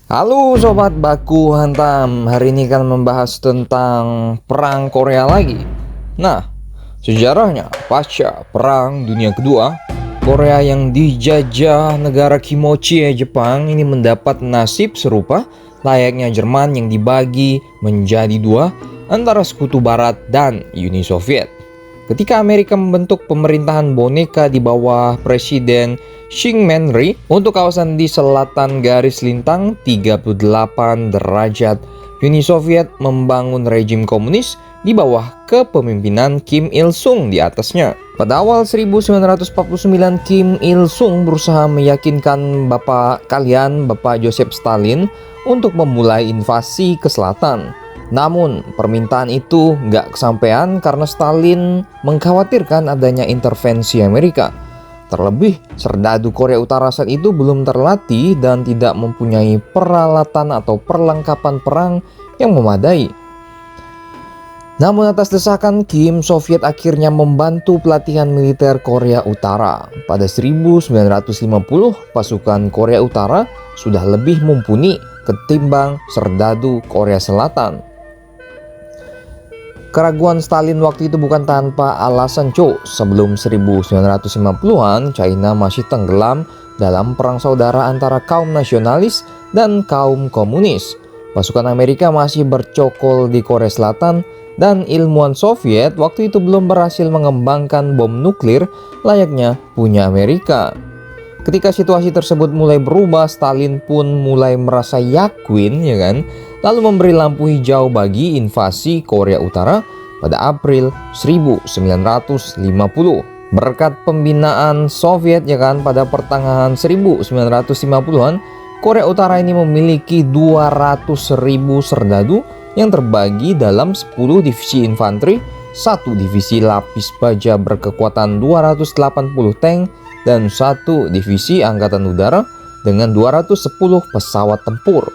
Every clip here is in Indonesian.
Halo Sobat Baku Hantam, hari ini kan membahas tentang Perang Korea lagi. Nah, sejarahnya pasca Perang Dunia Kedua, Korea yang dijajah negara Kimochi Jepang ini mendapat nasib serupa layaknya Jerman yang dibagi menjadi dua antara Sekutu Barat dan Uni Soviet. Ketika Amerika membentuk pemerintahan boneka di bawah Presiden Syngman-rhee untuk kawasan di selatan garis lintang 38 derajat, Uni Soviet membangun rejim komunis di bawah kepemimpinan Kim Il-sung di atasnya. Pada awal 1949, Kim Il-sung berusaha meyakinkan bapak Joseph Stalin untuk memulai invasi ke selatan. Namun, permintaan itu nggak kesampaian karena Stalin mengkhawatirkan adanya intervensi Amerika. Terlebih, serdadu Korea Utara saat itu belum terlatih dan tidak mempunyai peralatan atau perlengkapan perang yang memadai. Namun atas desakan Kim, Soviet akhirnya membantu pelatihan militer Korea Utara. Pada 1950, pasukan Korea Utara sudah lebih mumpuni ketimbang serdadu Korea Selatan. Keraguan Stalin waktu itu bukan tanpa alasan, Sebelum 1950-an, China masih tenggelam dalam perang saudara antara kaum nasionalis dan kaum komunis. Pasukan Amerika masih bercokol di Korea Selatan dan ilmuwan Soviet waktu itu belum berhasil mengembangkan bom nuklir layaknya punya Amerika. Ketika situasi tersebut mulai berubah, Stalin pun mulai merasa yakin, lalu memberi lampu hijau bagi invasi Korea Utara pada April 1950. Berkat pembinaan Soviet, pada pertengahan 1950-an, Korea Utara ini memiliki 200.000 serdadu yang terbagi dalam 10 divisi infanteri, 1 divisi lapis baja berkekuatan 280 tank, dan 1 divisi angkatan udara dengan 210 pesawat tempur.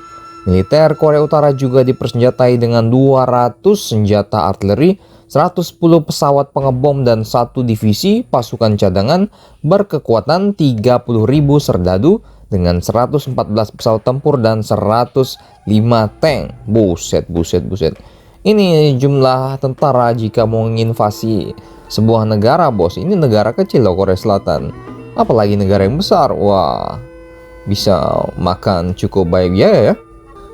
Militer Korea Utara juga dipersenjatai dengan 200 senjata artileri, 110 pesawat pengebom, dan 1 divisi pasukan cadangan berkekuatan 30.000 serdadu dengan 114 pesawat tempur dan 105 tank. Buset. Ini jumlah tentara jika mau menginvasi sebuah negara, bos. Ini negara kecil loh, Korea Selatan. Apalagi negara yang besar. Wah, bisa makan cukup baik ya.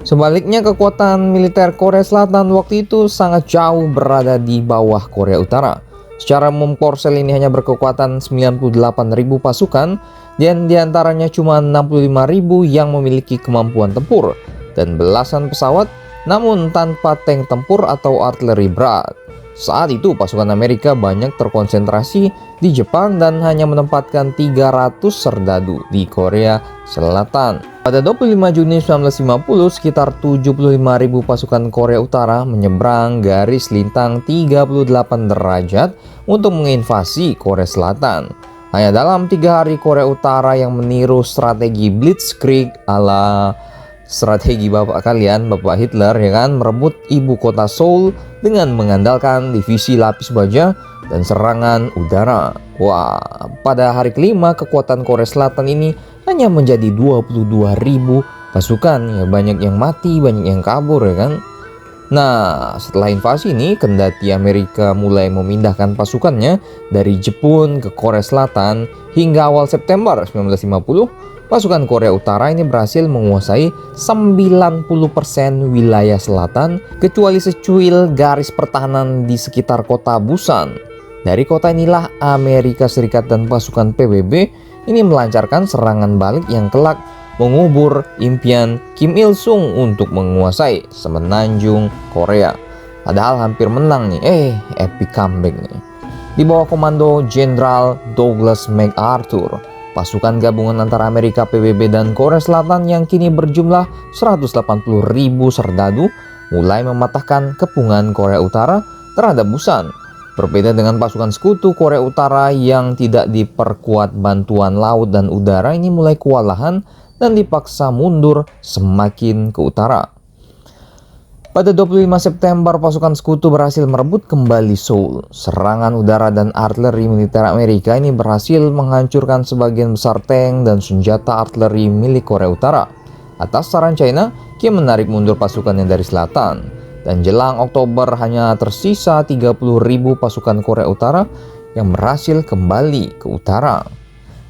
Sebaliknya, kekuatan militer Korea Selatan waktu itu sangat jauh berada di bawah Korea Utara. Secara umum, Korsel ini hanya berkekuatan 98.000 pasukan, dan diantaranya cuma 65.000 yang memiliki kemampuan tempur dan belasan pesawat, namun tanpa tank tempur atau artileri berat. Saat itu pasukan Amerika banyak terkonsentrasi di Jepang dan hanya menempatkan 300 serdadu di Korea Selatan. Pada 25 Juni 1950, sekitar 75.000 pasukan Korea Utara menyeberang garis lintang 38 derajat untuk menginvasi Korea Selatan. Hanya dalam 3 hari, Korea Utara yang meniru strategi Blitzkrieg ala strategi bapak Hitler, merebut ibu kota Seoul dengan mengandalkan divisi lapis baja dan serangan udara. Wah, pada hari kelima kekuatan Korea Selatan ini hanya menjadi 22.000 pasukan. Banyak yang mati, banyak yang kabur, Nah, setelah invasi ini, kendati Amerika mulai memindahkan pasukannya dari Jepun ke Korea Selatan, hingga awal September 1950, pasukan Korea Utara ini berhasil menguasai 90% wilayah selatan, kecuali secuil garis pertahanan di sekitar kota Busan. Dari kota inilah Amerika Serikat dan pasukan PBB ini melancarkan serangan balik yang kelak mengubur impian Kim Il-sung untuk menguasai semenanjung Korea. Padahal hampir menang nih, epic comeback nih. Di bawah komando Jenderal Douglas MacArthur, pasukan gabungan antara Amerika, PBB, dan Korea Selatan yang kini berjumlah 180.000 serdadu mulai mematahkan kepungan Korea Utara terhadap Busan. Berbeda dengan pasukan sekutu, Korea Utara yang tidak diperkuat bantuan laut dan udara ini mulai kewalahan dan dipaksa mundur semakin ke utara. Pada 25 September, pasukan sekutu berhasil merebut kembali Seoul. Serangan udara dan artileri militer Amerika ini berhasil menghancurkan sebagian besar tank dan senjata artileri milik Korea Utara. Atas saran China, Kim menarik mundur pasukannya dari selatan. Dan jelang Oktober hanya tersisa 30.000 pasukan Korea Utara yang berhasil kembali ke utara.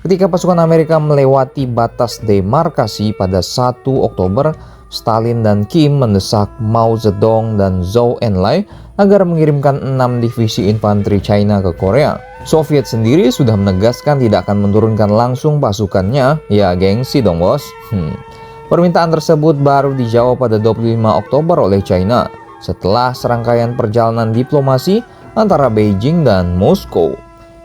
Ketika pasukan Amerika melewati batas demarkasi pada 1 Oktober, Stalin dan Kim mendesak Mao Zedong dan Zhou Enlai agar mengirimkan 6 divisi infanteri China ke Korea. Soviet sendiri sudah menegaskan tidak akan menurunkan langsung pasukannya. Ya gengsi dong bos. Permintaan tersebut baru dijawab pada 25 Oktober oleh China setelah serangkaian perjalanan diplomasi antara Beijing dan Moskow.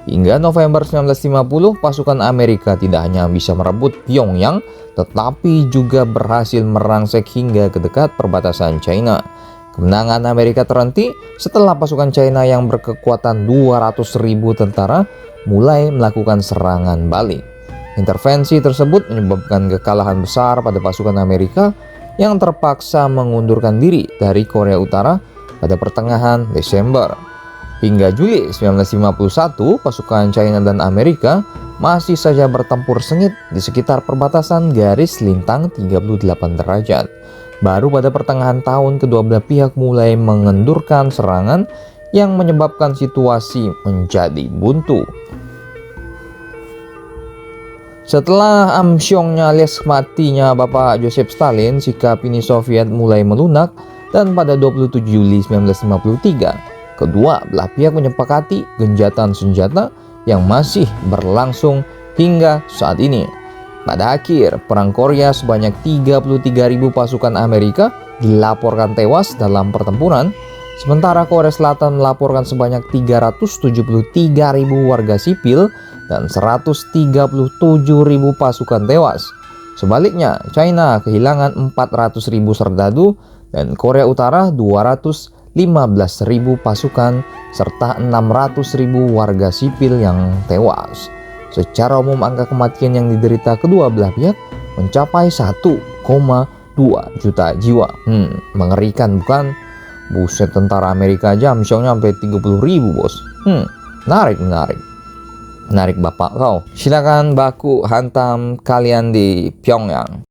Hingga November 1950, pasukan Amerika tidak hanya bisa merebut Pyongyang, tetapi juga berhasil merangsek hingga ke dekat perbatasan China. Kemenangan Amerika terhenti setelah pasukan China yang berkekuatan 200.000 tentara mulai melakukan serangan balik. Intervensi tersebut menyebabkan kekalahan besar pada pasukan Amerika yang terpaksa mengundurkan diri dari Korea Utara pada pertengahan Desember. Hingga Juli 1951, pasukan China dan Amerika masih saja bertempur sengit di sekitar perbatasan garis lintang 38 derajat. Baru pada pertengahan tahun kedua belah pihak mulai mengendurkan serangan yang menyebabkan situasi menjadi buntu. Setelah amsyongnya alias matinya Bapak Joseph Stalin, sikap ini Soviet mulai melunak dan pada 27 Juli 1953, kedua belah pihak menyepakati gencatan senjata yang masih berlangsung hingga saat ini. Pada akhir Perang Korea, sebanyak 33.000 pasukan Amerika dilaporkan tewas dalam pertempuran, sementara Korea Selatan melaporkan sebanyak 373.000 warga sipil dan 137.000 pasukan tewas. Sebaliknya, China kehilangan 400.000 serdadu dan Korea Utara 215.000 pasukan serta 600.000 warga sipil yang tewas. Secara umum angka kematian yang diderita kedua belah pihak mencapai 1,2 juta jiwa. Mengerikan bukan? Buset, tentara Amerika aja misalnya sampai 30.000 bos. Menarik bapak kau. Silakan baku hantam kalian di Pyongyang.